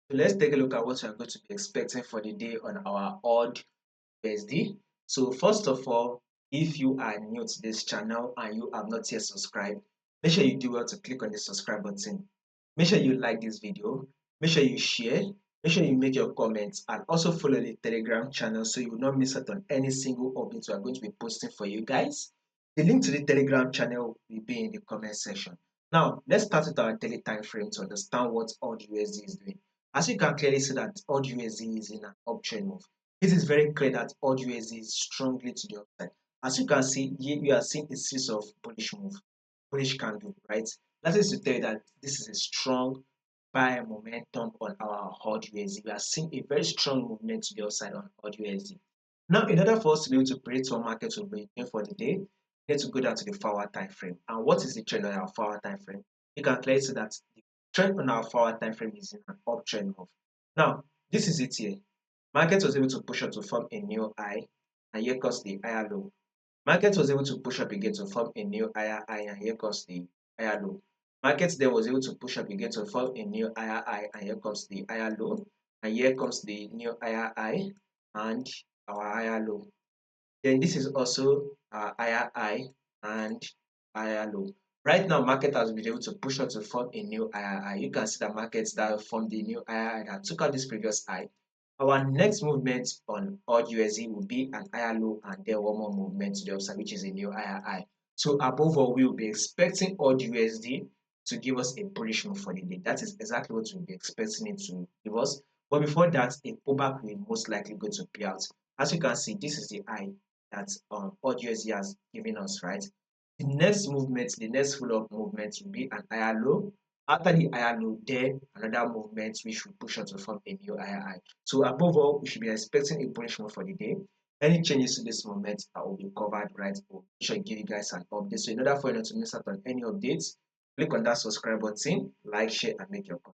So let's take a look at what we are going to be expecting for the day on our AUDUSD. So first of all, if you are new to this channel and you have not yet subscribed, make sure you do well to click on the subscribe button. Make sure you like this video, make sure you share, make sure you make your comments, and also follow the Telegram channel so you will not miss out on any single update we are going to be posting for you guys. The link to the Telegram channel will be in the comment section. Now, let's start with our daily time frame to understand what AUDUSD is doing. As you can clearly see that AUDUSD is in an uptrend move. It is very clear that AUDUSD is strongly to the upside. As you can see, here you are seeing a series of bullish candle, right? That is to tell you that this is a strong buy momentum on our AUDUSD. We are seeing a very strong movement to the upside on AUDUSD. Now, in order for us to be able to predict what market will be doing for the day, we need to go down to the forward time frame. And what is the trend on our forward time frame? You can clearly see that the trend on our forward time frame is in an uptrend move. Now, this is it here. Market was able to push up to form a new high, and here comes the higher low. Market was able to push up again to form a new higher high, and here comes the higher low. Market then was able to push up again to form a new higher high, and here comes the higher low, and here comes the new higher high and our higher low. Then this is also higher high and higher low. Right now, market has been able to push up to form a new higher high. You can see the markets that formed the new higher high that took out this previous high. Our next movement on AUDUSD will be an higher low and then one more movement to the upside, which is a new higher high. So above all, we will be expecting AUDUSD to give us a bullish move for the day. That is exactly what we'll be expecting it to give us. But before that, a pullback will most likely go to pay out. As you can see, this is the high that AUDUSD has given us, right? The next movement, the next follow-up movement will be an higher low. After the higher low, then another movement which will push on to form a new higher high. So above all, we should be expecting a bullish move for the day. Any changes to this moment will be covered, right? We'll make give you guys an update. So in order for you not to miss out on any updates, click on that subscribe button, like, share, and make your comment.